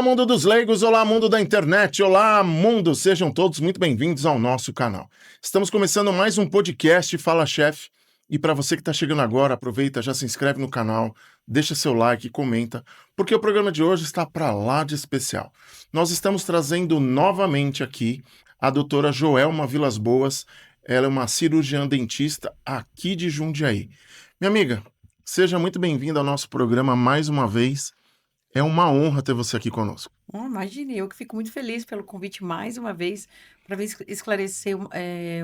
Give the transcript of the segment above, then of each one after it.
mundo dos leigos, olá, mundo da internet, olá, mundo! Sejam todos muito bem-vindos ao nosso canal. Estamos começando mais um podcast Fala Chef. E para você que está chegando agora, aproveita, já se inscreve no canal, deixa seu like, comenta, porque o programa de hoje está para lá de especial. Nós estamos trazendo novamente aqui a doutora Joelma Vilas Boas. Ela é uma cirurgiã dentista aqui de Jundiaí. Minha amiga, seja muito bem-vinda ao nosso programa mais uma vez. É uma honra ter você aqui conosco. Imagine, eu que fico muito feliz pelo convite mais uma vez para esclarecer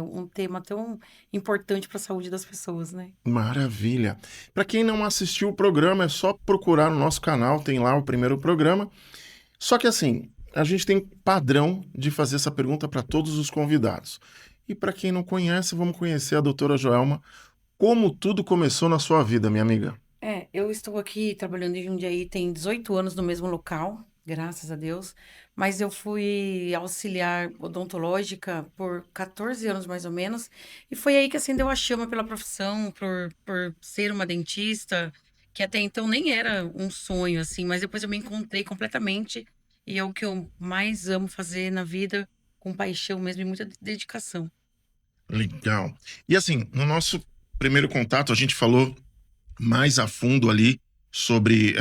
um tema tão importante para a saúde das pessoas, né? Maravilha. Para quem não assistiu o programa, é só procurar no nosso canal, tem lá o primeiro programa. Só que assim, a gente tem padrão de fazer essa pergunta para todos os convidados. E para quem não conhece, vamos conhecer a doutora Joelma. Como tudo começou na sua vida, minha amiga? Eu estou aqui trabalhando em Jundiaí tem 18 anos no mesmo local, graças a Deus, mas eu fui auxiliar odontológica por 14 anos mais ou menos, e foi aí que acendeu a chama pela profissão, por ser uma dentista, que até então nem era um sonho, assim, mas depois eu me encontrei completamente, e é o que eu mais amo fazer na vida, com paixão mesmo e muita dedicação. Legal. E assim, no nosso primeiro contato, a gente falou mais a fundo ali sobre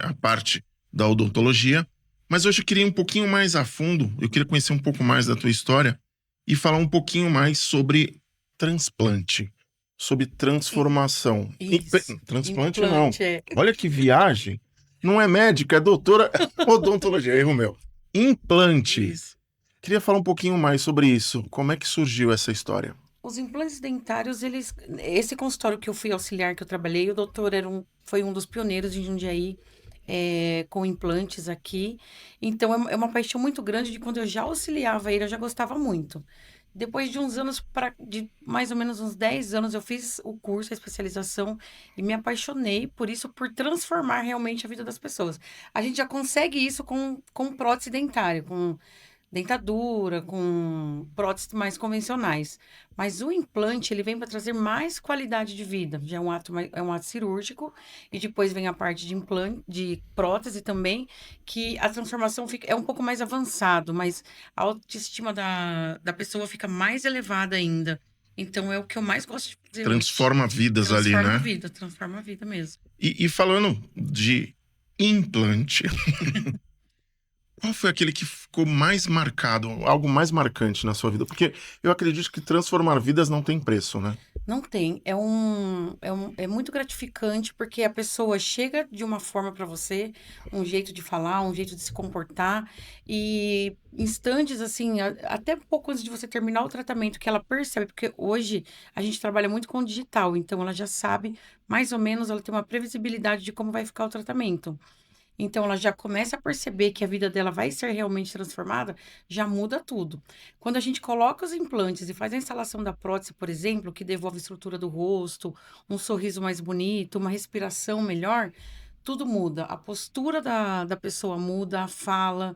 a parte da odontologia, mas hoje eu queria ir um pouquinho mais a fundo, eu queria conhecer um pouco mais da tua história e falar um pouquinho mais sobre transplante, sobre transformação. Isso, Transplante não. implante, é. Olha que viagem. Não é médica, é doutora odontologia, erro meu. Implante. Isso. Queria falar um pouquinho mais sobre isso. Como é que surgiu essa história? Os implantes dentários, esse consultório que eu fui auxiliar, que eu trabalhei, o doutor foi um dos pioneiros em Jundiaí, com implantes aqui. Então, é uma paixão muito grande de quando eu já auxiliava ele, eu já gostava muito. Depois de uns anos, de mais ou menos uns 10 anos, eu fiz o curso, a especialização, e me apaixonei por isso, por transformar realmente a vida das pessoas. A gente já consegue isso com prótese dentária, com dentadura, com próteses mais convencionais. Mas o implante, ele vem para trazer mais qualidade de vida. Já é um ato cirúrgico e depois vem a parte de implante, de prótese também, que a transformação é um pouco mais avançado, mas a autoestima da pessoa fica mais elevada ainda. Então é o que eu mais gosto de fazer hoje. Transforma vidas ali, né? Transforma a vida mesmo. E falando de implante, qual foi aquele que ficou mais marcado, algo mais marcante na sua vida? Porque eu acredito que transformar vidas não tem preço, né? Não tem. É muito gratificante porque a pessoa chega de uma forma para você, um jeito de falar, um jeito de se comportar, e instantes assim, até pouco antes de você terminar o tratamento, que ela percebe, porque hoje a gente trabalha muito com o digital, então ela já sabe mais ou menos, ela tem uma previsibilidade de como vai ficar o tratamento. Então, ela já começa a perceber que a vida dela vai ser realmente transformada, já muda tudo. Quando a gente coloca os implantes e faz a instalação da prótese, por exemplo, que devolve a estrutura do rosto, um sorriso mais bonito, uma respiração melhor, tudo muda. A postura da pessoa muda, a fala,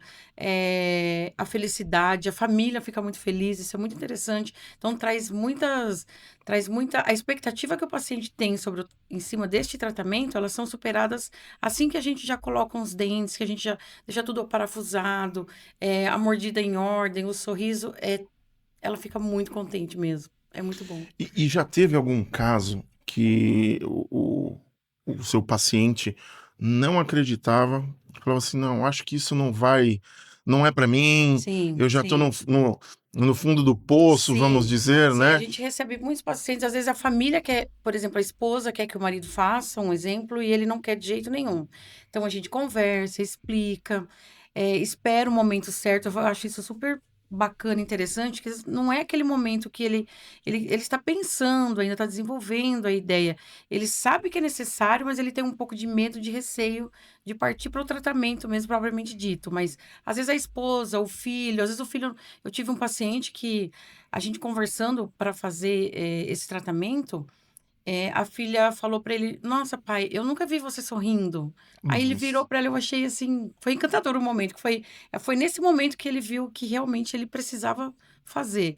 a felicidade, a família fica muito feliz, isso é muito interessante. Então, traz muita. A expectativa que o paciente tem em cima deste tratamento, elas são superadas assim que a gente já coloca os dentes, que a gente já deixa tudo parafusado, a mordida em ordem, o sorriso, ela fica muito contente mesmo. É muito bom. E já teve algum caso que o seu paciente não acreditava, falava assim, não, acho que isso não vai, não é para mim, Sim, eu já tô sim. no fundo do poço, vamos Sim, dizer, sim, a né? gente recebe muitos pacientes, às vezes a família quer, por exemplo, a esposa quer que o marido faça um exemplo e ele não quer de jeito nenhum. Então a gente conversa, explica, espera o momento certo. Eu acho isso super bacana, interessante, que não é aquele momento que ele está pensando, ainda está desenvolvendo a ideia. Ele sabe que é necessário, mas ele tem um pouco de medo, de receio de partir para o tratamento mesmo, propriamente dito. Mas às vezes a esposa, o filho, às vezes o filho. Eu tive um paciente que a gente conversando para fazer esse tratamento, a filha falou para ele: Nossa, pai, eu nunca vi você sorrindo. Aí ele virou Nossa. para ela, eu achei assim, foi encantador o momento, que foi nesse momento que ele viu que realmente ele precisava fazer.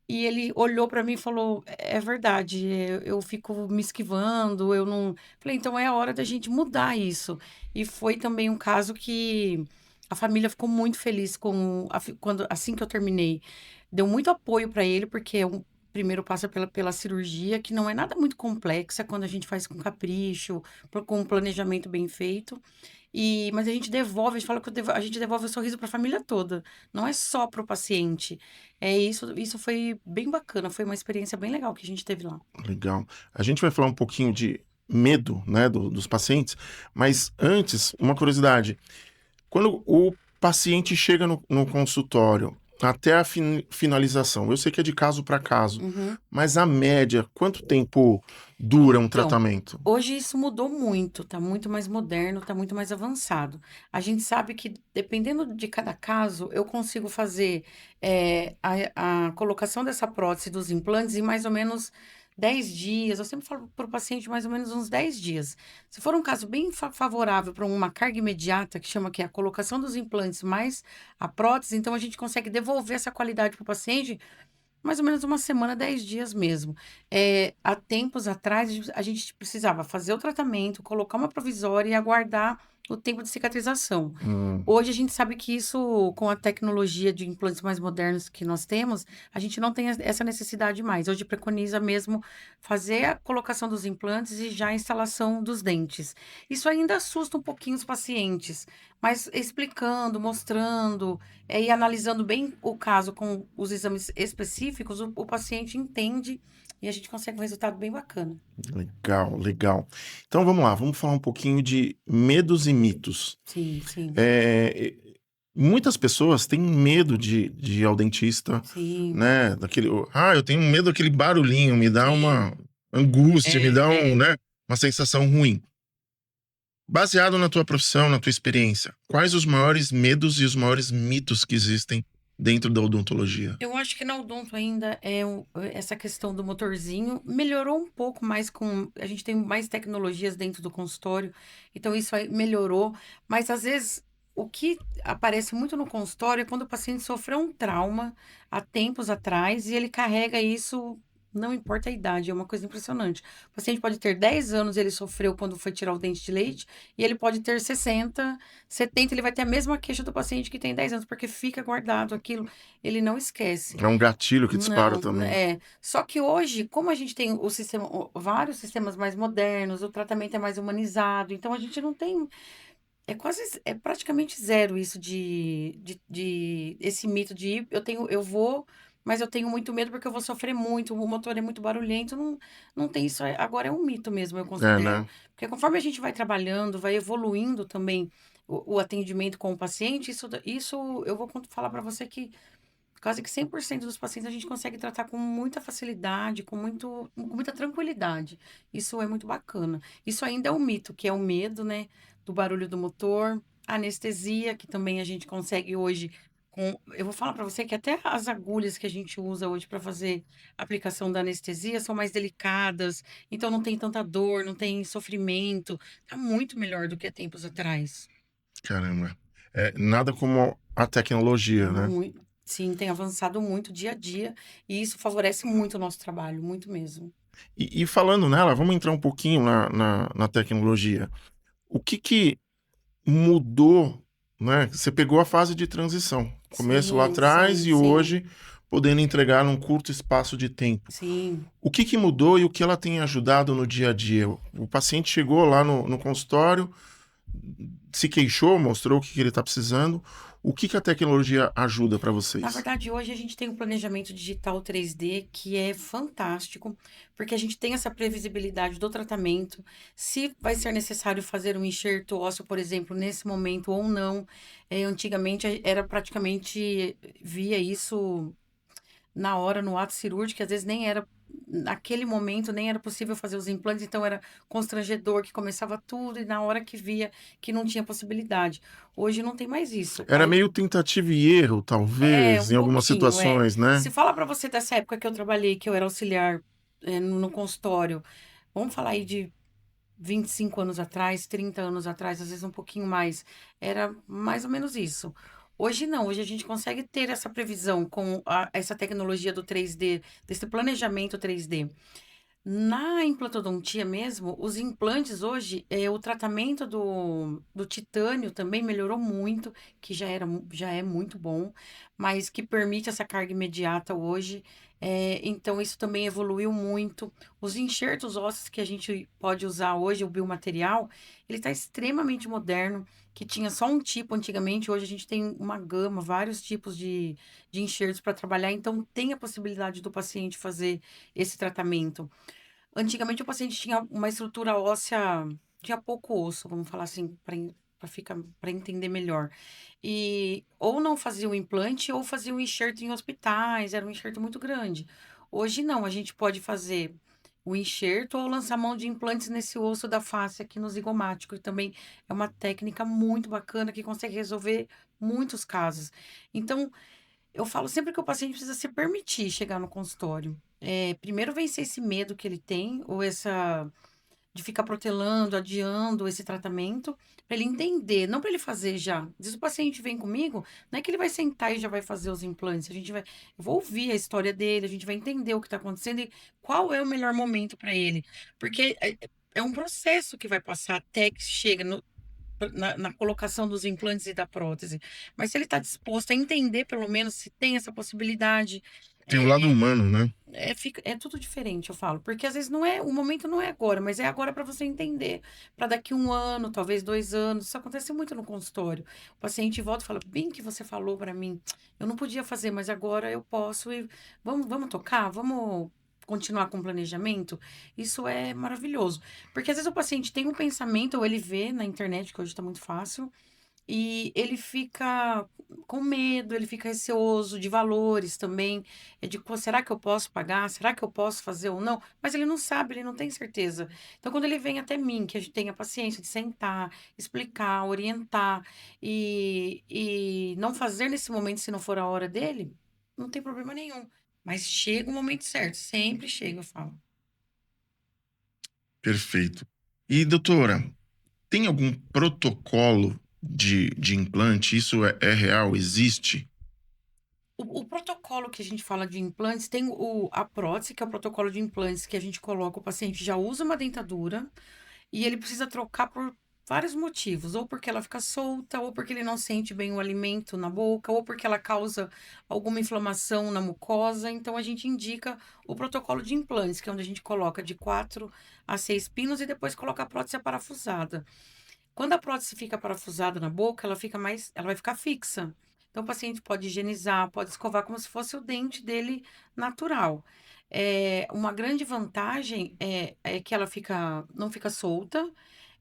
E ele olhou para mim e falou: É verdade, eu fico me esquivando, eu não. Falei: Então é a hora da gente mudar isso. E foi também um caso que A família ficou muito feliz quando assim que eu terminei. Deu muito apoio para ele, porque primeiro passa pela cirurgia, que não é nada muito complexa quando a gente faz com capricho, com um planejamento bem feito. Mas a gente devolve, a gente fala que a gente devolve o sorriso para a família toda, não é só para o paciente. Isso foi bem bacana, foi uma experiência bem legal que a gente teve lá. Legal. A gente vai falar um pouquinho de medo, né, dos pacientes, mas antes, uma curiosidade. Quando o paciente chega no consultório, até a finalização, eu sei que é de caso para caso, Uhum. mas a média, quanto tempo dura um Então, tratamento? hoje isso mudou muito, tá muito mais moderno, tá muito mais avançado. A gente sabe que, dependendo de cada caso, eu consigo fazer a colocação dessa prótese dos implantes em mais ou menos 10 dias. Eu sempre falo para o paciente mais ou menos uns 10 dias. Se for um caso bem favorável para uma carga imediata, que chama que é a colocação dos implantes mais a prótese, então a gente consegue devolver essa qualidade para o paciente mais ou menos uma semana, 10 dias mesmo. Há tempos atrás, a gente precisava fazer o tratamento, colocar uma provisória e aguardar o tempo de cicatrização. Hum, Hoje a gente sabe que isso, com a tecnologia de implantes mais modernos que nós temos, a gente não tem essa necessidade mais. Hoje preconiza mesmo fazer a colocação dos implantes e já a instalação dos dentes. Isso ainda assusta um pouquinho os pacientes, mas explicando, mostrando, e analisando bem o caso com os exames específicos, o paciente entende e a gente consegue um resultado bem bacana. legal, legal. Então vamos lá, vamos falar um pouquinho de medos e mitos. Sim, sim, É, muitas pessoas têm medo de ir ao dentista, sim, né? Eu tenho medo daquele barulhinho, me dá sim. uma angústia, me dá É. né, uma sensação ruim. Baseado na tua profissão, na tua experiência, quais os maiores medos e os maiores mitos que existem dentro da odontologia? Eu acho que na odonto ainda essa questão do motorzinho melhorou um pouco mais com. A gente tem mais tecnologias dentro do consultório, então isso aí melhorou. Mas às vezes o que aparece muito no consultório é quando o paciente sofreu um trauma há tempos atrás e ele carrega isso, não importa a idade, é uma coisa impressionante. O paciente pode ter 10 anos, ele sofreu quando foi tirar o dente de leite, e ele pode ter 60, 70, ele vai ter a mesma queixa do paciente que tem 10 anos, porque fica guardado aquilo. Ele não esquece. É um gatilho que dispara Não, também. Só que hoje, como a gente tem vários sistemas mais modernos, o tratamento é mais humanizado, então a gente não tem. É praticamente zero isso esse mito de eu vou, mas eu tenho muito medo porque eu vou sofrer muito, o motor é muito barulhento, não tem isso. Agora é um mito mesmo, eu É, considero. né? Porque conforme a gente vai trabalhando, vai evoluindo também o atendimento com o paciente, isso eu vou falar para você que quase que 100% dos pacientes a gente consegue tratar com muita facilidade, com muita tranquilidade. Isso é muito bacana. Isso ainda é um mito, que é o medo, né, do barulho do motor, a anestesia, que também a gente consegue hoje eu vou falar para você que até as agulhas que a gente usa hoje para fazer a aplicação da anestesia são mais delicadas, então não tem tanta dor, não tem sofrimento. Tá muito melhor do que há tempos atrás. Caramba. Nada como a tecnologia, né? Sim, tem avançado muito dia a dia e isso favorece muito o nosso trabalho, muito mesmo. E falando nela, vamos entrar um pouquinho na tecnologia. O que mudou, né? Você pegou a fase de transição, começo lá Sim, atrás sim, e sim, hoje podendo entregar num curto espaço de tempo. sim. O que mudou e o que ela tem ajudado no dia a dia? O paciente chegou lá no consultório, se queixou, mostrou o que ele está precisando. O que a tecnologia ajuda para Na vocês? verdade, hoje a gente tem um planejamento digital 3D que é fantástico, porque a gente tem essa previsibilidade do tratamento, se vai ser necessário fazer um enxerto ósseo, por exemplo, nesse momento ou não. Antigamente era praticamente via isso na hora, no ato cirúrgico, que às vezes nem era, naquele momento, nem era possível fazer os implantes, então era constrangedor, que começava tudo e na hora que via que não tinha possibilidade. Hoje não tem mais isso. Era meio tentativa e erro, talvez, Um em algumas pouquinho, situações, né? Se falar para você dessa época que eu trabalhei, que eu era auxiliar, no consultório, vamos falar aí de 25 anos atrás, 30 anos atrás, às vezes um pouquinho mais, era mais ou menos isso. Hoje não, hoje a gente consegue ter essa previsão com essa tecnologia do 3D, desse planejamento 3D. Na implantodontia mesmo, os implantes hoje, o tratamento do titânio também melhorou muito, que já é muito bom, mas que permite essa carga imediata hoje. Então, isso também evoluiu muito. Os enxertos ósseos que a gente pode usar hoje, o biomaterial, ele está extremamente moderno, que tinha só um tipo antigamente, hoje a gente tem uma gama, vários tipos de enxertos para trabalhar, então tem a possibilidade do paciente fazer esse tratamento. Antigamente o paciente tinha uma estrutura óssea, tinha pouco osso, vamos falar assim, para ficar, para entender melhor. E ou não fazia o implante ou fazia o enxerto em hospitais, era um enxerto muito grande. Hoje não, a gente pode fazer o enxerto ou lançar mão de implantes nesse osso da face aqui no zigomático. E também é uma técnica muito bacana que consegue resolver muitos casos. Então, eu falo sempre que o paciente precisa se permitir chegar no consultório. Primeiro vencer esse medo que ele tem, ou essa de ficar protelando, adiando esse tratamento, para ele entender, não para ele fazer já. Às vezes o paciente vem comigo, não é que ele vai sentar e já vai fazer os implantes. Eu vou ouvir a história dele, a gente vai entender o que está acontecendo e qual é o melhor momento para ele. Porque é um processo que vai passar até que chega na colocação dos implantes e da prótese. Mas se ele está disposto a entender, pelo menos, se tem essa possibilidade, Tem o lado humano, né? é tudo diferente, eu falo. Porque às vezes não é, o momento não é agora, mas é agora para você entender. Para daqui um ano, talvez 2 anos. Isso acontece muito no consultório. O paciente volta e fala: bem que você falou para mim, eu não podia fazer, mas agora eu posso. E vamos tocar? Vamos continuar com o planejamento? Isso é maravilhoso. Porque às vezes o paciente tem um pensamento, ou ele vê na internet, que hoje está muito fácil. E ele fica com medo, ele fica receoso de valores também. É de: "Pô, será que eu posso pagar? Será que eu posso fazer ou não?" Mas ele não sabe, ele não tem certeza. Então, quando ele vem até mim, que a gente tem a paciência de sentar, explicar, orientar e não fazer nesse momento se não for a hora dele, não tem problema nenhum. Mas chega o momento certo, sempre chega, eu falo. Perfeito. E, doutora, tem algum protocolo de implante? Isso é real? Existe? O protocolo que a gente fala de implantes tem a prótese, que é o protocolo de implantes que a gente coloca, o paciente já usa uma dentadura e ele precisa trocar por vários motivos, ou porque ela fica solta, ou porque ele não sente bem o alimento na boca, ou porque ela causa alguma inflamação na mucosa. Então a gente indica o protocolo de implantes, que é onde a gente coloca de 4 a 6 pinos e depois coloca a prótese parafusada. Quando a prótese fica parafusada na boca, ela vai ficar fixa. Então, o paciente pode higienizar, pode escovar como se fosse o dente dele natural. Uma grande vantagem é que ela não fica solta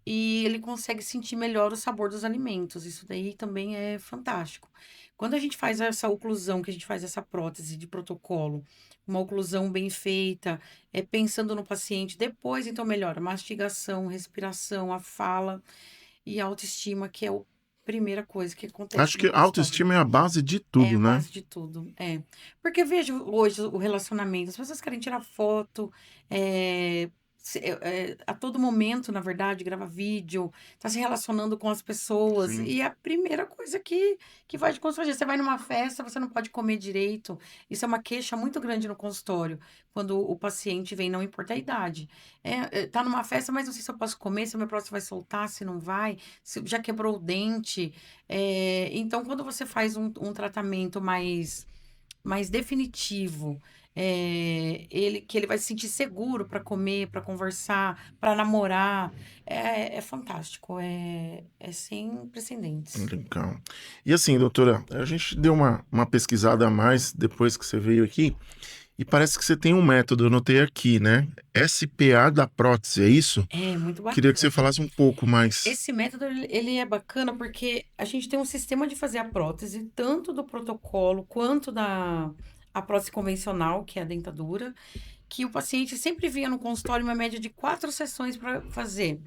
e ele consegue sentir melhor o sabor dos alimentos. Isso daí também é fantástico. Quando a gente faz essa oclusão, que a gente faz essa prótese de protocolo, uma oclusão bem feita, pensando no paciente, depois então melhora a mastigação, respiração, a fala. E a autoestima, que é a primeira coisa que acontece Acho no que a consultório. autoestima é a base de É tudo, a né? base de tudo, é. Porque vejo hoje o relacionamento, as pessoas querem tirar foto, a todo momento, na verdade, grava vídeo, tá se relacionando com as pessoas, Sim. e é a primeira coisa que vai te constranger. Você vai numa festa, você não pode comer direito. Isso é uma queixa muito grande no consultório, quando o paciente vem, não importa a idade. Tá numa festa, mas não sei se eu posso comer, se o meu próximo vai soltar, se não vai, se já quebrou o dente. Então, quando você faz um tratamento mais definitivo, que ele vai se sentir seguro para comer, para conversar, para namorar, é fantástico, é sem precedentes. Legal. E assim, doutora, a gente deu uma pesquisada a mais depois que você veio aqui, e parece que você tem um método, eu notei aqui, né? SPA da prótese, é isso? É muito Queria que você bacana. falasse um pouco mais. Esse método, ele é bacana porque a gente tem um sistema de fazer a prótese, tanto do protocolo quanto da a prótese convencional, que é a dentadura, que o paciente sempre vinha no consultório uma média de 4 sessões para fazer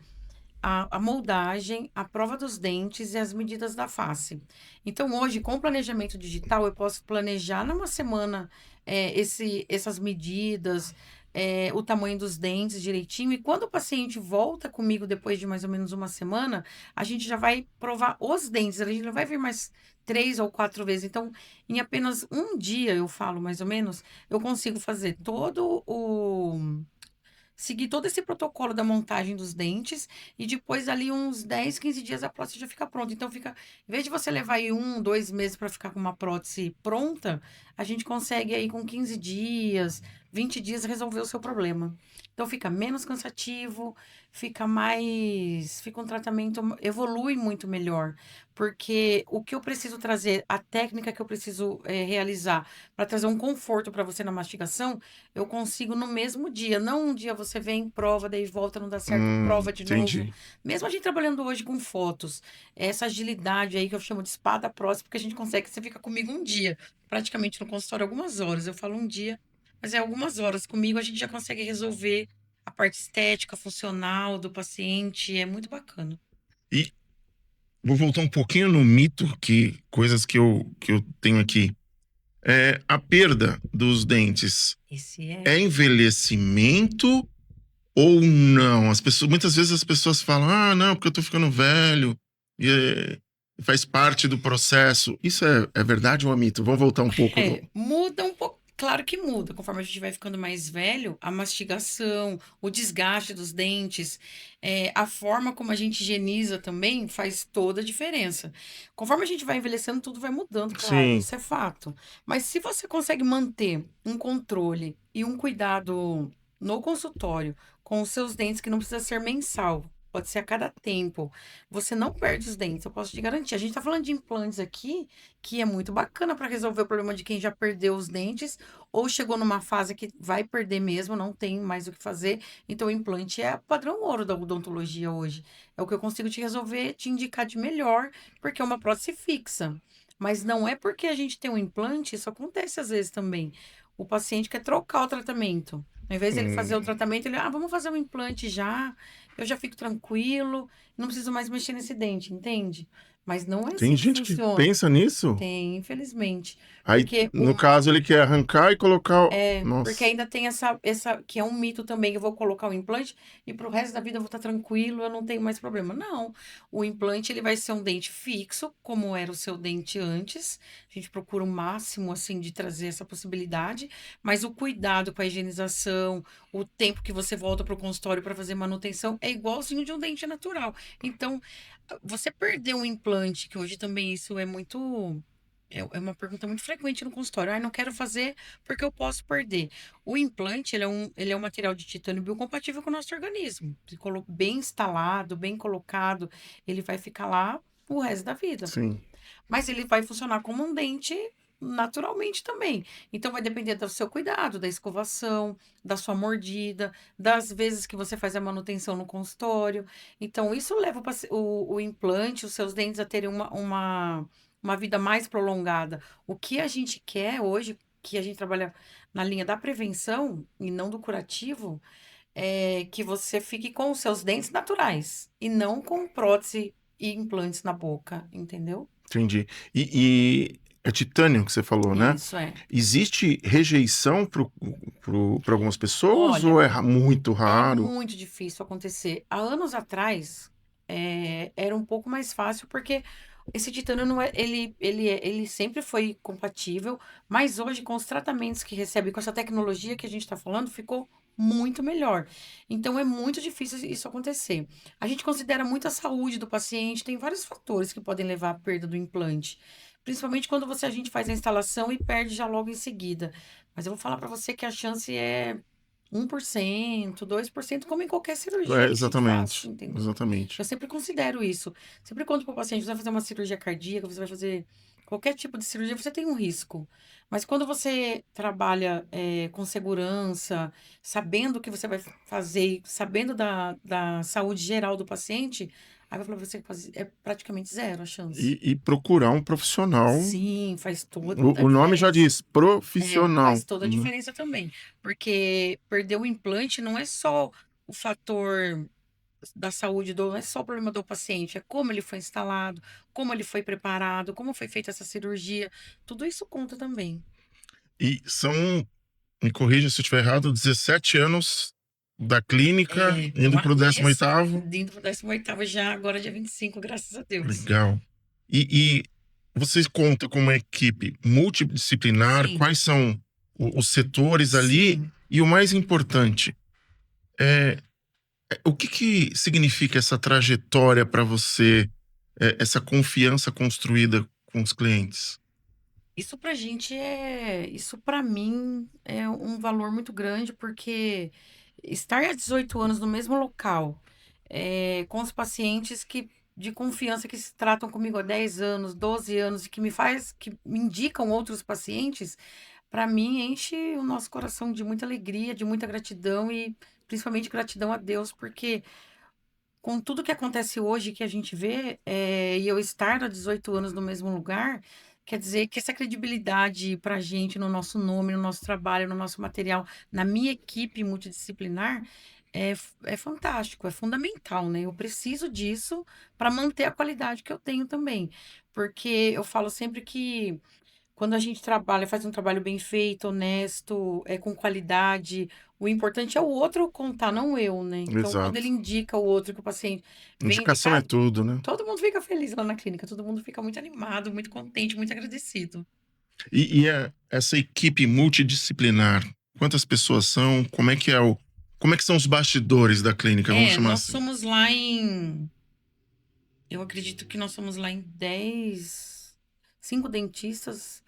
a moldagem, a prova dos dentes e as medidas da face. Então, hoje, com o planejamento digital, eu posso planejar numa semana essas medidas, o tamanho dos dentes direitinho. E quando o paciente volta comigo depois de mais ou menos uma semana, a gente já vai provar os dentes. A gente não vai vir mais 3 ou 4 vezes. Então, em apenas um dia, eu falo mais ou menos, eu consigo fazer seguir todo esse protocolo da montagem dos dentes e depois ali uns 10, 15 dias a prótese já fica pronta. Então fica, em vez de você levar aí 1, 2 meses para ficar com uma prótese pronta, a gente consegue aí com 15 dias, 20 dias resolver o seu problema. Então fica menos cansativo, fica um tratamento, evolui muito melhor, porque o que eu preciso trazer, a técnica que eu preciso realizar para trazer um conforto para você na mastigação, eu consigo no mesmo dia. Não um dia você vem, prova, daí volta, não dá certo, prova de novo. Entendi. Mesmo a gente trabalhando hoje com fotos, essa agilidade aí que eu chamo de espada próxima, porque a gente consegue, você fica comigo um dia, praticamente no consultório algumas horas. Eu falo um dia, mas é algumas horas. Comigo a gente já consegue resolver a parte estética, funcional do paciente. É muito bacana. E vou voltar um pouquinho no mito, coisas que eu tenho aqui. A perda dos dentes Esse é. é envelhecimento ou não? Muitas vezes as pessoas falam, não, porque eu tô ficando velho, e faz parte do processo. Isso é verdade ou é mito? Vamos voltar um pouco no... Muda um pouco. Claro que muda. Conforme a gente vai ficando mais velho, a mastigação, o desgaste dos dentes, a forma como a gente higieniza também faz toda a diferença. Conforme a gente vai envelhecendo, tudo vai mudando, claro, Sim, isso é fato. Mas se você consegue manter um controle e um cuidado no consultório com os seus dentes, que não precisa ser mensal, pode ser a cada tempo, você não perde os dentes, eu posso te garantir. A gente tá falando de implantes aqui que é muito bacana para resolver o problema de quem já perdeu os dentes ou chegou numa fase que vai perder mesmo, não tem mais o que fazer. Então, o implante é padrão ouro da odontologia hoje. É o que eu consigo te resolver, te indicar de melhor, porque é uma prótese fixa. Mas não é porque a gente tem um implante, isso acontece às vezes também. O paciente quer trocar o tratamento. Ao invés de ele fazer o hum, tratamento, ele, vamos fazer um implante já, eu já fico tranquilo, não preciso mais mexer nesse dente, entende? Mas não é tem assim que gente que funciona. pensa nisso. Tem, infelizmente. Aí, Porque no caso, ele quer arrancar e colocar. porque Nossa, ainda tem essa, que é um mito também, que eu vou colocar o implante e pro resto da vida eu vou estar tranquilo, eu não tenho mais problema. Não, o implante ele vai ser um dente fixo, como era o seu dente antes. A gente procura o máximo, assim, de trazer essa possibilidade, mas o cuidado com a higienização, o tempo que você volta pro consultório para fazer manutenção é igualzinho de um dente natural. Então, você perder um implante, que hoje também isso é muito... É uma pergunta muito frequente no consultório. Não quero fazer porque eu posso perder. O implante, ele é um material de titânio biocompatível com o nosso organismo. Se bem instalado, bem colocado, ele vai ficar lá o resto da vida. sim, Mas ele vai funcionar como um dente naturalmente também. Então vai depender do seu cuidado, da escovação, da sua mordida, das vezes que você faz a manutenção no consultório. Então isso leva o implante, os seus dentes a terem uma vida mais prolongada. O que a gente quer hoje, que a gente trabalha na linha da prevenção e não do curativo, é que você fique com os seus dentes naturais e não com prótese e implantes na boca, entendeu? entendi. E é titânio que você falou, né? Isso é. Existe rejeição para algumas pessoas Olha, ou é muito é raro? muito difícil acontecer. Há anos atrás, era um pouco mais fácil, porque esse titânio não é, ele sempre foi compatível, mas hoje, com os tratamentos que recebe, com essa tecnologia que a gente está falando, ficou muito melhor. Então, é muito difícil isso acontecer. A gente considera muito a saúde do paciente, tem vários fatores que podem levar à perda do implante. Principalmente quando a gente faz a instalação e perde já logo em seguida. Mas eu vou falar para você que a chance é 1%, 2%, como em qualquer cirurgia que a gente faça, Exatamente, entendeu? Eu exatamente. sempre considero isso. Sempre conto para o paciente, você vai fazer uma cirurgia cardíaca, você vai fazer qualquer tipo de cirurgia, você tem um risco. Mas quando você trabalha com segurança, sabendo o que você vai fazer, sabendo da saúde geral do paciente, aí vai falar pra você que é praticamente zero a chance. E procurar um profissional. Sim, faz toda a O nome já diferença. diz profissional, Faz toda a né? diferença também. Porque perder o implante não é só o fator da saúde não é só o problema do paciente, é como ele foi instalado, como ele foi preparado, como foi feita essa cirurgia. Tudo isso conta também. E são, me corrija se eu estiver errado, 17 anos da clínica, indo para o 18º. Indo pro 18º já, agora dia 25, graças a Deus. Legal. E vocês contam com uma equipe multidisciplinar? Sim, Quais são os setores ali? sim. E o mais importante, É, o que que significa essa trajetória para você, essa confiança construída com os clientes? Isso pra mim é um valor muito grande, porque estar há 18 anos no mesmo local, com os pacientes de confiança que se tratam comigo há 10 anos, 12 anos e que me indicam outros pacientes, para mim enche o nosso coração de muita alegria, de muita gratidão e principalmente gratidão a Deus, porque com tudo que acontece hoje, que a gente vê, e eu estar há 18 anos no mesmo lugar, quer dizer que essa credibilidade para a gente, no nosso nome, no nosso trabalho, no nosso material, na minha equipe multidisciplinar, é fantástico, é fundamental, né? Eu preciso disso para manter a qualidade que eu tenho também. Porque eu falo sempre que quando a gente trabalha, faz um trabalho bem feito, honesto, com qualidade, o importante é o outro contar, não eu, né? Então, quando ele Exato. indica o outro, que o paciente vem Indicação é indicar, tudo, né? todo mundo fica feliz lá na clínica, todo mundo fica muito animado, muito contente, muito agradecido. Essa equipe multidisciplinar, quantas pessoas são? Como é que são os bastidores da clínica, vamos chamar Nós assim? somos lá em. Eu acredito que nós somos lá em 5 dentistas.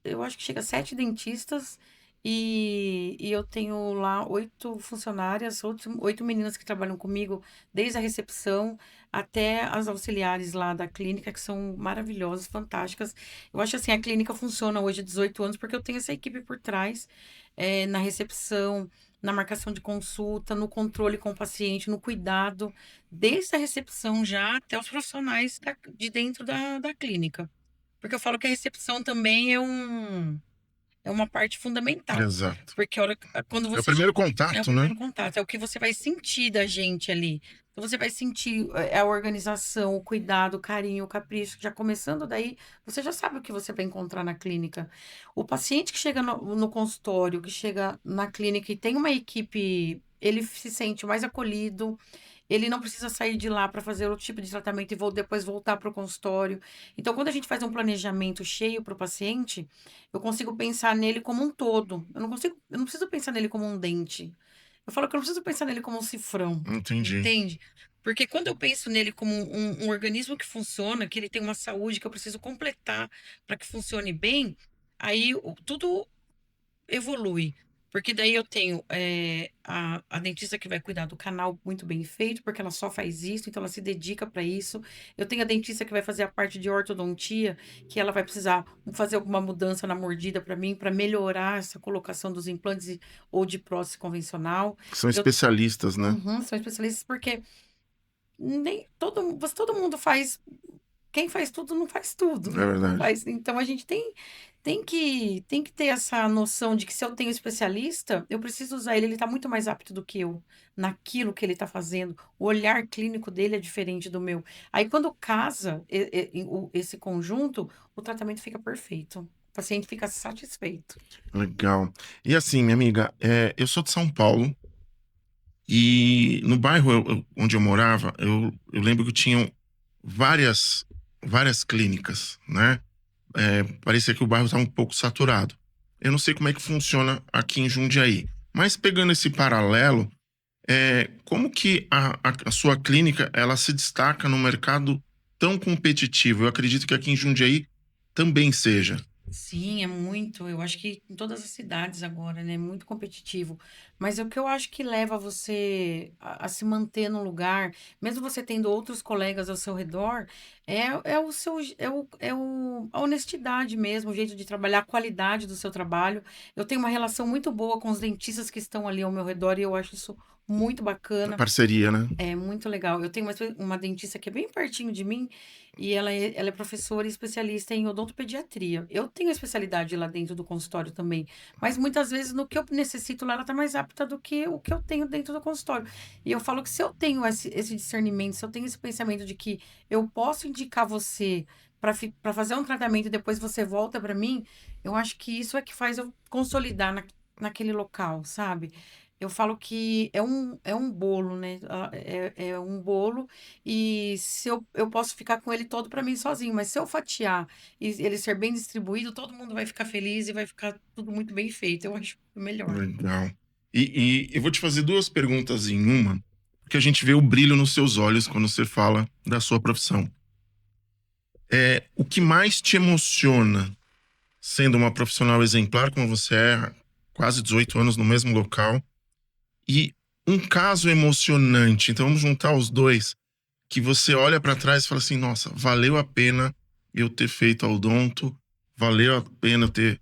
Eu acho que chega a 7 dentistas e eu tenho lá 8 funcionárias, 8 meninas que trabalham comigo, desde a recepção até as auxiliares lá da clínica, que são maravilhosas, fantásticas. Eu acho assim, a clínica funciona hoje há 18 anos porque eu tenho essa equipe por trás, na recepção, na marcação de consulta, no controle com o paciente, no cuidado, desde a recepção já até os profissionais de dentro da clínica. Porque eu falo que a recepção também é uma parte fundamental. Exato. Porque quando É o você primeiro é o contato, né? primeiro contato, é o que você vai sentir da gente ali. Então você vai sentir a organização, o cuidado, o carinho, o capricho. Já começando daí, você já sabe o que você vai encontrar na clínica. O paciente que chega no consultório, que chega na clínica e tem uma equipe, ele se sente mais acolhido, ele não precisa sair de lá para fazer outro tipo de tratamento e depois voltar para o consultório. Então, quando a gente faz um planejamento cheio para o paciente, eu consigo pensar nele como um todo. Eu não preciso pensar nele como um dente. Eu falo que eu não preciso pensar nele como um cifrão, Entendi. entende? Porque quando eu penso nele como um organismo que funciona, que ele tem uma saúde que eu preciso completar para que funcione bem, aí tudo evolui. Porque daí eu tenho a dentista que vai cuidar do canal muito bem feito, porque ela só faz isso, então ela se dedica para isso. Eu tenho a dentista que vai fazer a parte de ortodontia, que ela vai precisar fazer alguma mudança na mordida para mim, para melhorar essa colocação dos implantes ou de prótese convencional. São Eu, especialistas, né? São especialistas porque nem todo mundo faz. Quem faz tudo não faz tudo, É né? Não verdade. faz. Então a gente tem que ter essa noção de que se eu tenho especialista, eu preciso usar ele. Ele está muito mais apto do que eu naquilo que ele está fazendo. O olhar clínico dele é diferente do meu. Aí quando casa esse conjunto, o tratamento fica perfeito. O paciente fica satisfeito. Legal. E assim, minha amiga, eu sou de São Paulo e no bairro onde eu morava, eu lembro que tinham várias, várias clínicas, né? Parecia que o bairro estava um pouco saturado. Eu não sei como é que funciona aqui em Jundiaí, mas pegando esse paralelo, como que a sua clínica ela se destaca no mercado tão competitivo? Eu acredito que aqui em Jundiaí também seja. Sim, é muito. Eu acho que em todas as cidades agora, né? É muito competitivo. Mas é o que eu acho que leva você a se manter no lugar, mesmo você tendo outros colegas ao seu redor, é o seu, a honestidade mesmo, o jeito de trabalhar, a qualidade do seu trabalho. Eu tenho uma relação muito boa com os dentistas que estão ali ao meu redor e eu acho isso muito A bacana. parceria, né? É muito legal. Eu tenho uma dentista que é bem pertinho de mim e ela é professora e especialista em odontopediatria. Eu tenho especialidade lá dentro do consultório também, mas muitas vezes no que eu necessito lá, ela está mais apta do que o que eu tenho dentro do consultório. E eu falo que se eu tenho esse discernimento, se eu tenho esse pensamento de que eu posso indicar você para fazer um tratamento e depois você volta para mim, eu acho que isso é que faz eu consolidar naquele local, sabe? Eu falo que é um bolo, né? É um bolo e se eu posso ficar com ele todo para mim sozinho, mas se eu fatiar e ele ser bem distribuído, todo mundo vai ficar feliz e vai ficar tudo muito bem feito. Eu acho melhor. Legal. E eu vou te fazer duas perguntas em uma, porque a gente vê o brilho nos seus olhos quando você fala da sua profissão. O que mais te emociona sendo uma profissional exemplar como você é, quase 18 anos no mesmo local, e um caso emocionante, então vamos juntar os dois, que você olha para trás e fala assim, nossa, valeu a pena eu ter feito a odonto, valeu a pena eu ter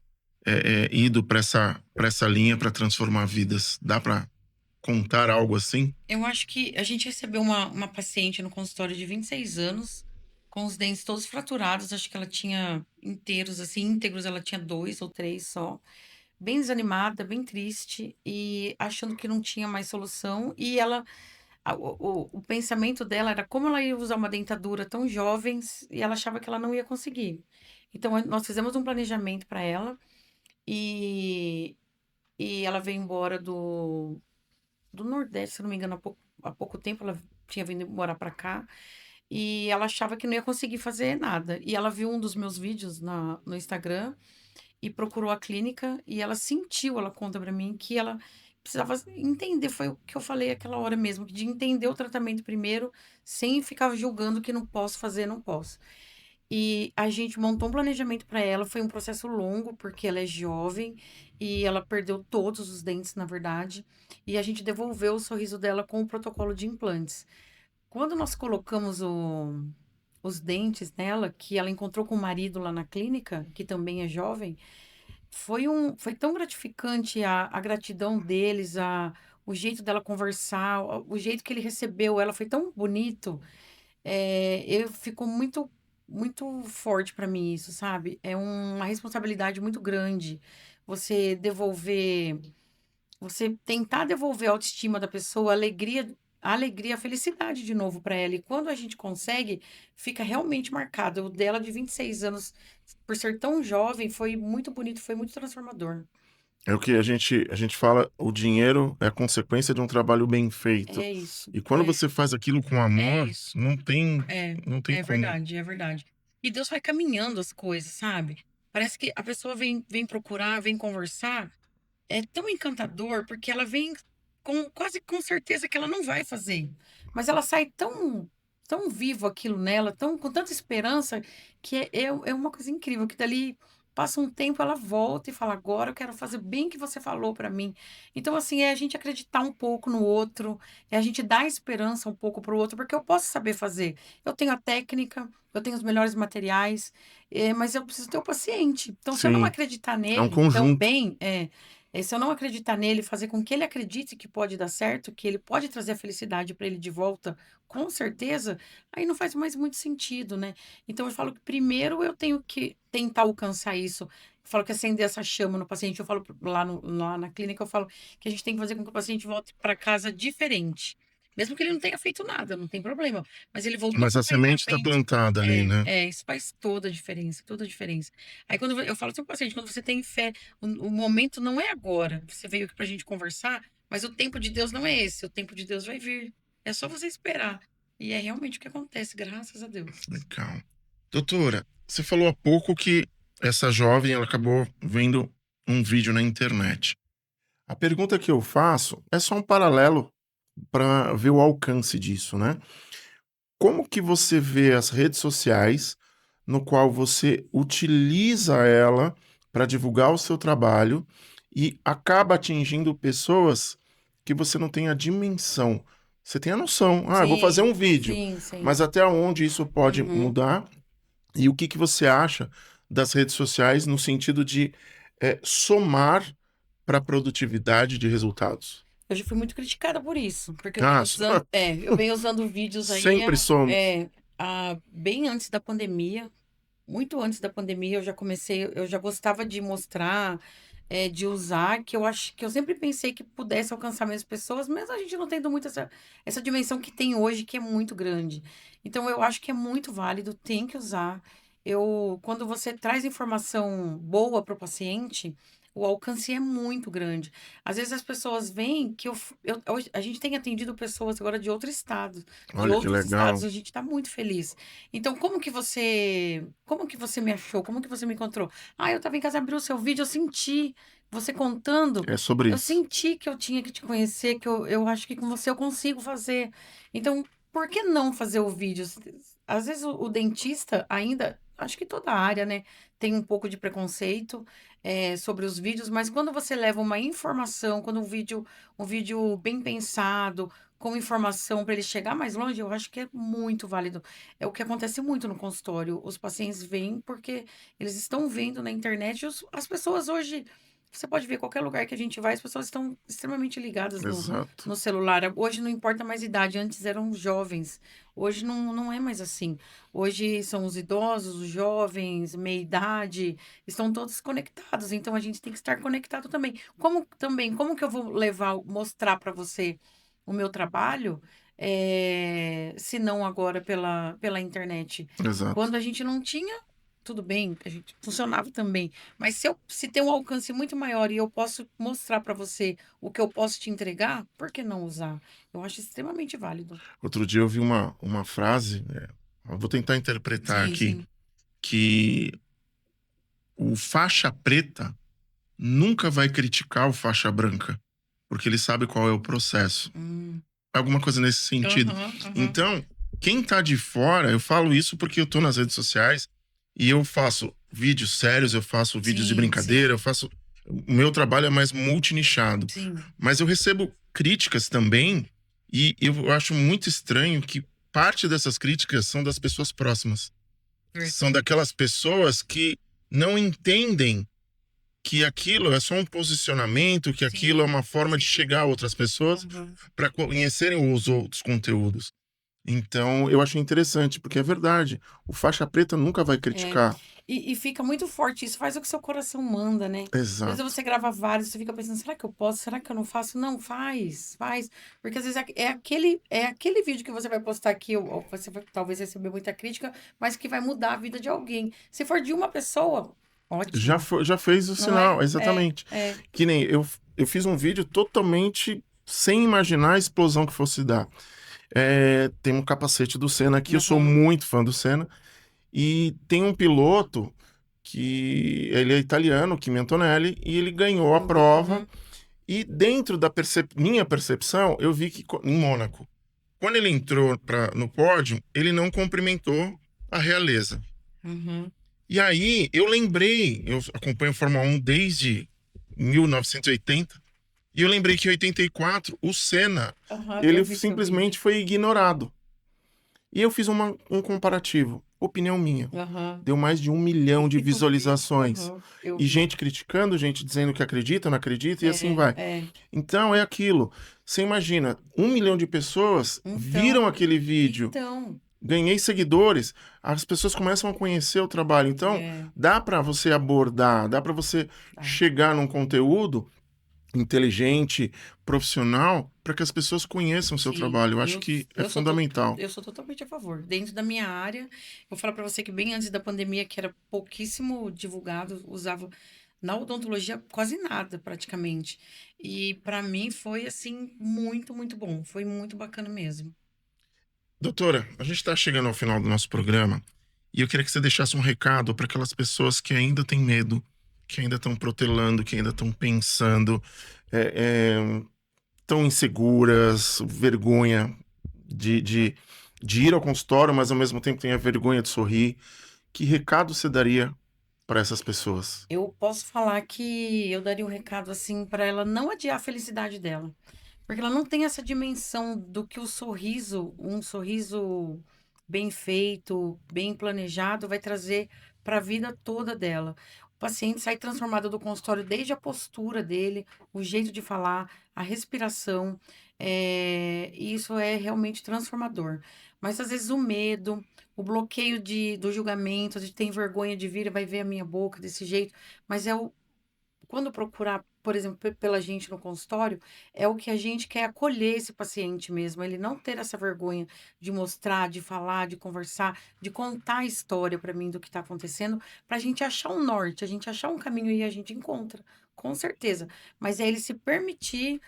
ido para essa linha para transformar vidas. Dá para contar algo assim? Eu acho que a gente recebeu uma paciente no consultório de 26 anos, com os dentes todos fraturados. Acho que ela tinha inteiros, assim, íntegros, ela tinha dois ou três só. Bem desanimada, bem triste, e achando que não tinha mais solução. E ela, o pensamento dela era como ela ia usar uma dentadura tão jovem e ela achava que ela não ia conseguir. Então, nós fizemos um planejamento para ela e, e ela veio embora do Nordeste, se não me engano, há pouco tempo ela tinha vindo morar pra cá e ela achava que não ia conseguir fazer nada. E ela viu um dos meus vídeos no Instagram e procurou a clínica e ela sentiu, ela conta pra mim que ela precisava entender, foi o que eu falei aquela hora mesmo, de entender o tratamento primeiro, sem ficar julgando que não posso fazer, não posso. E a gente montou um planejamento para ela, foi um processo longo, porque ela é jovem e ela perdeu todos os dentes, na verdade, e a gente devolveu o sorriso dela com o protocolo de implantes. Quando nós colocamos os dentes nela, que ela encontrou com o marido lá na clínica, que também é jovem, foi tão gratificante a gratidão deles, o jeito dela conversar, o jeito que ele recebeu ela foi tão bonito. Ficou muito forte pra mim isso, sabe? É uma responsabilidade muito grande você devolver, você tentar devolver a autoestima da pessoa, a alegria, a felicidade de novo pra ela. E quando a gente consegue, fica realmente marcado. O dela de 26 anos, por ser tão jovem, foi muito bonito, foi muito transformador. É o que a gente fala, o dinheiro é a consequência de um trabalho bem feito. É isso. E quando você faz aquilo com É amor, isso. não tem, É, não tem é como. verdade, é verdade. E Deus vai caminhando as coisas, sabe? Parece que a pessoa vem procurar, vem conversar. É tão encantador porque ela vem com quase com certeza que ela não vai fazer. Mas ela sai tão vivo aquilo nela, tão com tanta esperança que é uma coisa incrível que dali passa um tempo ela volta e fala agora eu quero fazer bem o que você falou para mim. Então assim, é a gente acreditar um pouco no outro, é a gente dar esperança um pouco para o outro, porque eu posso saber fazer. Eu tenho a técnica, eu tenho os melhores materiais, mas eu preciso ter o paciente. Então se eu não Sim, acreditar é um nele conjunto. também, se eu não acreditar nele, fazer com que ele acredite que pode dar certo, que ele pode trazer a felicidade para ele de volta, com certeza, aí não faz mais muito sentido, né? Então eu falo que primeiro eu tenho que tentar alcançar isso. Eu falo que acender essa chama no paciente, eu falo lá na clínica, eu falo que a gente tem que fazer com que o paciente volte para casa diferente. Mesmo que ele não tenha feito nada, não tem problema. Mas ele voltou Mas com a o pé em semente está movimento. plantada ali, né? Isso faz toda a diferença, toda a diferença. Aí quando eu falo assim, paciente, quando você tem fé, o momento não é agora. Você veio aqui pra gente conversar, mas o tempo de Deus não é esse. O tempo de Deus vai vir. É só você esperar. E é realmente o que acontece, graças a Deus. Legal. Doutora, você falou há pouco que essa jovem ela acabou vendo um vídeo na internet. A pergunta que eu faço é só um paralelo para ver o alcance disso, né? Como que você vê as redes sociais no qual você utiliza ela para divulgar o seu trabalho e acaba atingindo pessoas que você não tem a dimensão. Você tem a noção, eu vou fazer Sim, um vídeo, sim, sim. mas até onde isso pode Uhum. mudar e o que que você acha das redes sociais no sentido de somar para a produtividade de resultados? Eu já fui muito criticada por isso, porque Ah, eu venho usando vídeos aí sempre somos. bem antes da pandemia. Muito antes da pandemia eu já gostava de mostrar, de usar, que eu acho que eu sempre pensei que pudesse alcançar mais pessoas, mesmo a gente não tendo muito essa dimensão que tem hoje, que é muito grande. Então eu acho que é muito válido, tem que usar. Quando você traz informação boa para o paciente, O alcance é muito grande. Às vezes as pessoas veem que a gente tem atendido pessoas agora de outro estado, de Olha que outros estados, legal. a gente está muito feliz. Então, como que você me achou? Como que você me encontrou? Ah, eu estava em casa, abri o seu vídeo, eu senti, você contando, É sobre eu isso. senti que eu tinha que te conhecer, que eu acho que com você eu consigo fazer. Então, por que não fazer o vídeo? Às vezes o dentista ainda, acho que toda área, né, tem um pouco de preconceito sobre os vídeos, mas quando você leva uma informação, quando um vídeo bem pensado, com informação para ele chegar mais longe, eu acho que é muito válido. É o que acontece muito no consultório. Os pacientes vêm porque eles estão vendo na internet. As pessoas hoje, você pode ver qualquer lugar que a gente vai, as pessoas estão extremamente ligadas no, Exato. no celular. Hoje não importa mais idade, antes eram jovens. Hoje não é mais assim. Hoje são os idosos, os jovens, meia idade, estão todos conectados, então a gente tem que estar conectado também. Como que eu vou mostrar para você o meu trabalho, se não agora pela internet? Exato. Quando a gente não tinha, tudo bem, a gente funcionava também, mas se tem um alcance muito maior e eu posso mostrar para você o que eu posso te entregar, por que não usar? Eu acho extremamente válido. Outro dia eu vi uma frase, eu vou tentar interpretar Sim, aqui, sim. que o faixa preta nunca vai criticar o faixa branca, porque ele sabe qual é o processo. Hum. Alguma coisa nesse sentido. Aham, aham. Então, quem tá de fora, eu falo isso porque eu tô nas redes sociais e eu faço vídeos sérios, eu faço vídeos de Sim, sim, brincadeira, eu faço. O meu trabalho é mais multinichado. sim. Mas eu recebo críticas também e eu acho muito estranho que parte dessas críticas são das pessoas próximas. São Verdade. daquelas pessoas que não entendem que aquilo é só um posicionamento, que aquilo é Sim, uma forma de sim. chegar a outras pessoas Aham. para conhecerem os outros conteúdos. Então, eu achei interessante, porque é verdade. O faixa preta nunca vai É. criticar. E fica muito forte isso, faz o que seu coração manda, né? Às vezes Exato. você grava vários, você fica pensando, será que eu posso? Será que eu não faço? Não, faz, faz. Porque às vezes é aquele vídeo que você vai postar aqui, ou você vai talvez receber muita crítica, mas que vai mudar a vida de alguém. Se for de uma pessoa, ótimo, Já fez o não é? sinal, exatamente. Que nem eu fiz um vídeo totalmente sem imaginar a explosão que fosse dar. Tem um capacete do Senna aqui, eu sou Aham, muito fã do Senna. E tem um piloto que ele é italiano, Kimi Antonelli, e ele ganhou a uhum, prova. uhum, E dentro da minha percepção, eu vi que em Mônaco, quando ele entrou no pódio, ele não cumprimentou a realeza. uhum. E aí eu lembrei, eu acompanho a Fórmula 1 desde 1980, e eu lembrei que em 84 o Senna, Aham, eu ele vi seu vídeo. simplesmente foi ignorado. E eu fiz um comparativo, opinião minha. Aham. Deu mais de 1 milhão de Eu vi, visualizações. aham, eu E vi. gente criticando, gente dizendo que acredita, não acredita, e assim É, vai. é. Então é aquilo. Você imagina, 1 milhão de pessoas viram Então, aquele vídeo, então, ganhei seguidores, as pessoas começam a conhecer o trabalho. Então, é, dá para você abordar, dá para você tá. chegar num conteúdo inteligente, profissional, para que as pessoas conheçam o seu Sim, trabalho. Eu acho eu, que é eu sou, to- fundamental. eu sou totalmente a favor. Dentro da minha área, eu vou falar para você que bem antes da pandemia, que era pouquíssimo divulgado, usava na odontologia quase nada, praticamente. E para mim foi assim muito, muito bom. Foi muito bacana mesmo. Doutora, a gente está chegando ao final do nosso programa e eu queria que você deixasse um recado para aquelas pessoas que ainda têm medo, que ainda estão protelando, que ainda estão pensando, tão inseguras, vergonha de, de, de ir ao consultório, mas ao mesmo tempo tem a vergonha de sorrir. Que recado você daria para essas pessoas? Eu posso falar que eu daria um recado assim para ela não adiar a felicidade dela. Porque ela não tem essa dimensão do que um sorriso bem feito, bem planejado, vai trazer para a vida toda dela. O paciente sai transformado do consultório desde a postura dele, o jeito de falar, a respiração, e isso é realmente transformador. Mas às vezes o medo, o bloqueio do julgamento, a gente tem vergonha de vir e vai ver a minha boca desse jeito, mas quando procurar, por exemplo, pela gente no consultório, é o que a gente quer acolher esse paciente mesmo, ele não ter essa vergonha de mostrar, de falar, de conversar, de contar a história para mim do que está acontecendo, para a gente achar um norte, a gente achar um caminho e a gente encontra. com certeza. Mas é ele se permitir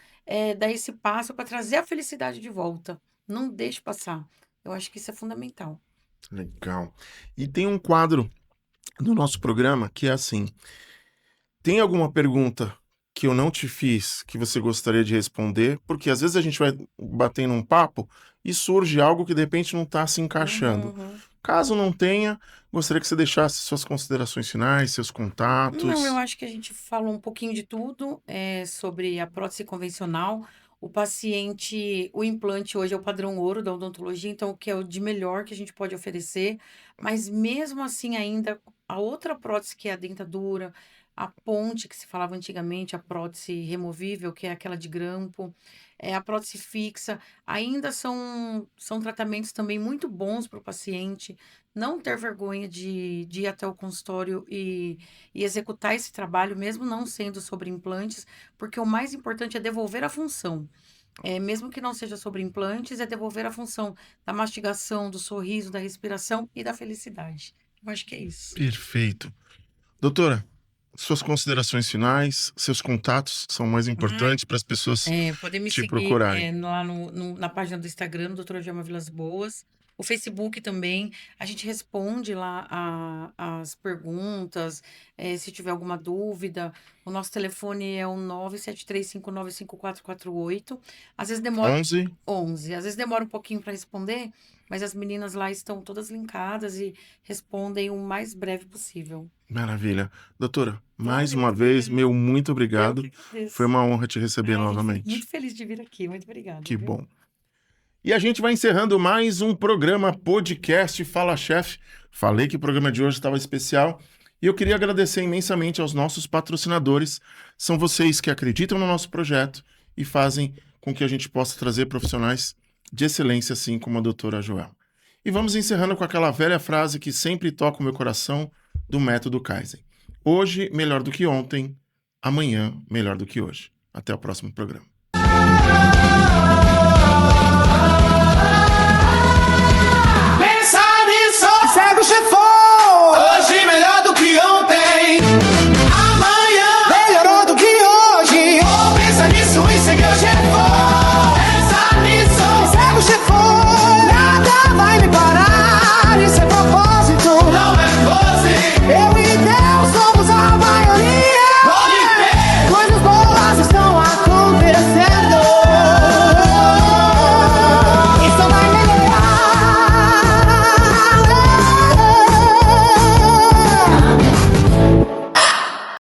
dar esse passo para trazer a felicidade de volta. Não deixe passar. Eu acho que isso é fundamental. Legal. E tem um quadro do nosso programa que é assim: tem alguma pergunta que eu não te fiz que você gostaria de responder? Porque às vezes a gente vai batendo um papo e surge algo que de repente não está se Uhum, encaixando. uhum. Caso não tenha, gostaria que você deixasse suas considerações finais, seus Não, eu contatos. acho que a gente falou um pouquinho de tudo, sobre a prótese convencional. O paciente, o implante hoje é o padrão ouro da odontologia, então o que é o de melhor que a gente pode oferecer, mas mesmo assim ainda a outra prótese que é a dentadura, a ponte que se falava antigamente, a prótese removível, que é aquela de grampo, a prótese fixa, ainda são tratamentos também muito bons para o paciente. Não ter vergonha de ir até o consultório e executar esse trabalho, mesmo não sendo sobre implantes, porque o mais importante é devolver a função. Mesmo que não seja sobre implantes, é devolver a função da mastigação, do sorriso, da respiração e da felicidade. Eu acho que é isso. Perfeito. Doutora, suas considerações finais, seus contatos são mais Ai, importantes para as pessoas poder me te seguir procurarem. lá na página do Instagram, doutora Gema Vilas Boas. O Facebook também, a gente responde lá as perguntas, se tiver alguma dúvida. O nosso telefone é o 973595448. Às vezes demora 11. 11, às vezes demora um pouquinho para responder, mas as meninas lá estão todas linkadas e respondem o mais breve possível. Maravilha. Doutora, mais Olha, uma muito vez, obrigada. meu muito Eu que obrigado. Foi agradeço. uma honra te receber Ai, gente, fico muito novamente. feliz de vir aqui. Muito obrigada, Que viu? bom. E a gente vai encerrando mais um programa podcast Fala Chef. Falei que o programa de hoje estava especial e eu queria agradecer imensamente aos nossos patrocinadores. São vocês que acreditam no nosso projeto e fazem com que a gente possa trazer profissionais de excelência, assim como a doutora Joel. E vamos encerrando com aquela velha frase que sempre toca o meu coração do método Kaizen. Hoje, melhor do que ontem. Amanhã, melhor do que hoje. Até o próximo programa.